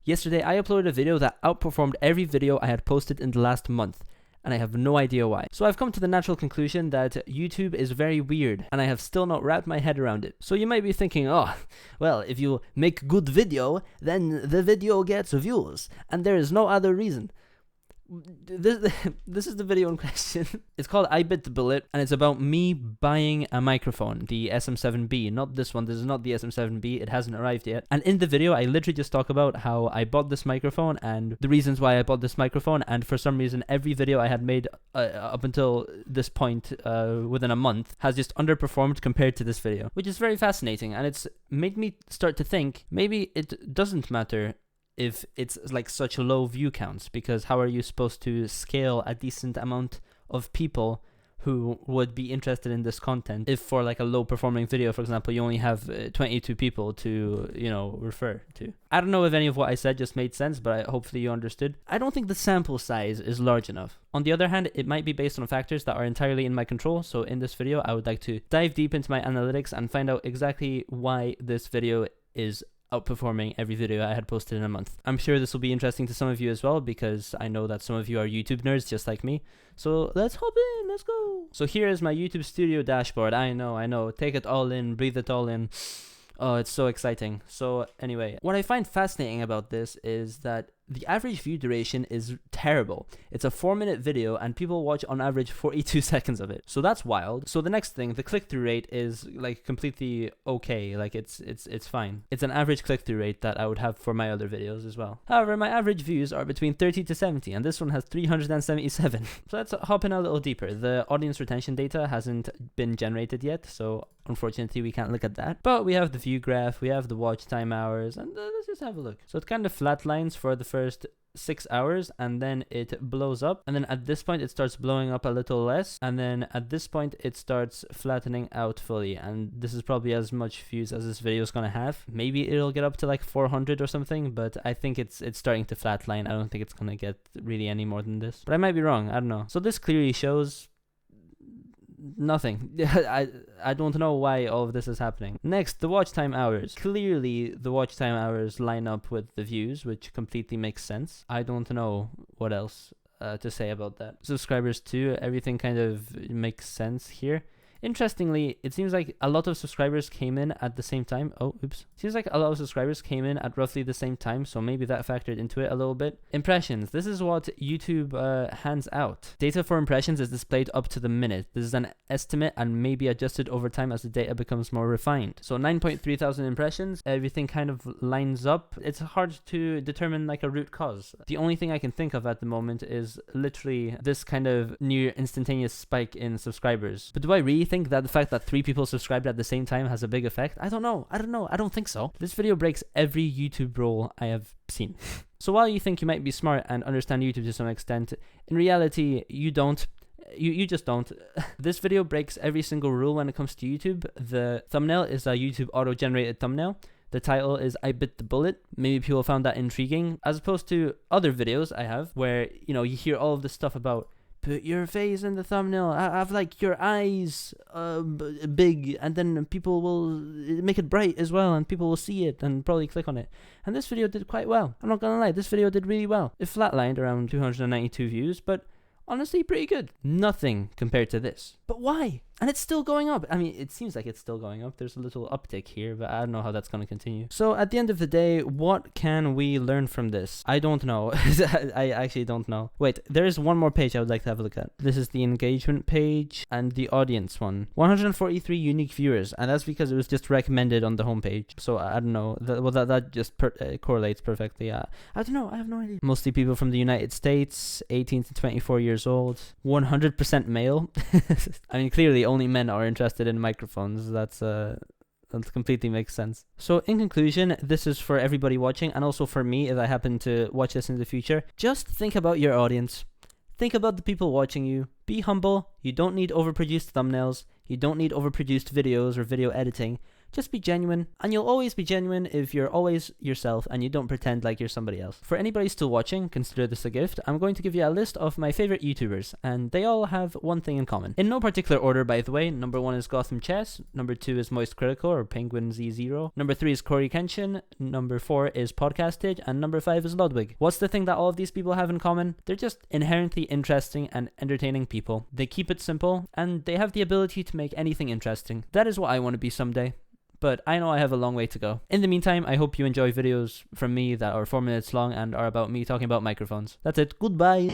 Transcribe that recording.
Yesterday, I uploaded a video that outperformed every video I had posted in the last month, and I have no idea why. So I've come to the natural conclusion that YouTube is very weird, and I have still not wrapped my head around it. So you might be thinking, oh, well, if you make good video, then the video gets views, and there is no other reason. This is the video in question. It's called I Bit the Bullet, and it's about me buying a microphone, the SM7B. Not this one. This is not the SM7B. It hasn't arrived yet. And in the video, I literally just talk about how I bought this microphone and the reasons why I bought this microphone. And for some reason, every video I had made up until this point, within a month, has just underperformed compared to this video, which is very fascinating. And it's made me start to think maybe it doesn't matter if it's like such low view counts, because how are you supposed to scale a decent amount of people who would be interested in this content if for like a low performing video, for example, you only have 22 people to, refer to? I don't know if any of what I said just made sense, but hopefully you understood. I don't think the sample size is large enough. On the other hand, it might be based on factors that are entirely in my control. So in this video, I would like to dive deep into my analytics and find out exactly why this video is outperforming every video I had posted in a month. I'm sure this will be interesting to some of you as well, because I know that some of you are YouTube nerds just like me. So let's hop in, let's go. So here is my YouTube Studio dashboard. I know, take it all in, breathe it all in. Oh, it's so exciting. So anyway, what I find fascinating about this is that the average view duration is terrible. It's a 4-minute video and people watch on average 42 seconds of it. So that's wild. So the next thing, the click-through rate is like completely okay. Like it's fine. It's an average click-through rate that I would have for my other videos as well. However, my average views are between 30 to 70 and this one has 377. So let's hop in a little deeper. The audience retention data hasn't been generated yet, so unfortunately we can't look at that. But we have the view graph, we have the watch time hours, and let's just have a look. So it kind of flatlines for the first 6 hours and then it blows up, and then at this point it starts blowing up a little less, and then at this point it starts flattening out fully, and this is probably as much views as this video is gonna have. Maybe it'll get up to like 400 or something, but I think it's starting to flatline. I don't think it's gonna get really any more than this, but I might be wrong. I don't know. So this clearly shows nothing. I don't know why all of this is happening. Next, the watch time hours. Clearly the watch time hours line up with the views, which completely makes sense. I don't know what else to say about that. Subscribers too, everything kind of makes sense here. Interestingly, it seems like a lot of subscribers came in at the same time. Seems like a lot of subscribers came in at roughly the same time, so maybe that factored into it a little bit. Impressions. This is what YouTube hands out. Data for impressions is displayed up to the minute. This is an estimate and may be adjusted over time as the data becomes more refined. So 9.3 thousand impressions. Everything kind of lines up. It's hard to determine like a root cause. The only thing I can think of at the moment is literally this kind of near instantaneous spike in subscribers. But do I really think that the fact that 3 people subscribed at the same time has a big effect? I don't know. I don't think so. This video breaks every YouTube rule I have seen. So while you think you might be smart and understand YouTube to some extent, in reality, you don't. You just don't. This video breaks every single rule when it comes to YouTube. The thumbnail is a YouTube auto-generated thumbnail. The title is I Bit the Bullet. Maybe people found that intriguing, as opposed to other videos I have where, you hear all of this stuff about put your face in the thumbnail, have like your eyes big, and then people will make it bright as well, and people will see it and probably click on it. And this video did quite well. I'm not gonna lie, this video did really well. It flatlined around 292 views, but honestly pretty good. Nothing compared to this. But why? And it's still going up. I mean, it seems like it's still going up. There's a little uptick here, but I don't know how that's going to continue. So at the end of the day, what can we learn from this? I don't know. I actually don't know. Wait, there is one more page I would like to have a look at. This is the engagement page and the audience one. 143 unique viewers, and that's because it was just recommended on the homepage. So I don't know. That just correlates perfectly. I don't know. I have no idea. Mostly people from the United States, 18 to 24 years old, 100% male. I mean, clearly only men are interested in microphones. That completely makes sense. So in conclusion, this is for everybody watching, and also for me if I happen to watch this in the future. Just think about your audience. Think about the people watching you. Be humble. You don't need overproduced thumbnails. You don't need overproduced videos or video editing. Just be genuine, and you'll always be genuine if you're always yourself and you don't pretend like you're somebody else. For anybody still watching, consider this a gift. I'm going to give you a list of my favorite YouTubers, and they all have one thing in common. In no particular order, by the way. Number 1 is Gotham Chess, number 2 is Moist Critical or Penguin Z0, number 3 is Corey Kenshin, number 4 is Podcastage, and number 5 is Ludwig. What's the thing that all of these people have in common? They're just inherently interesting and entertaining people. They keep it simple, and they have the ability to make anything interesting. That is what I want to be someday, but I know I have a long way to go. In the meantime, I hope you enjoy videos from me that are 4 minutes long and are about me talking about microphones. That's it. Goodbye.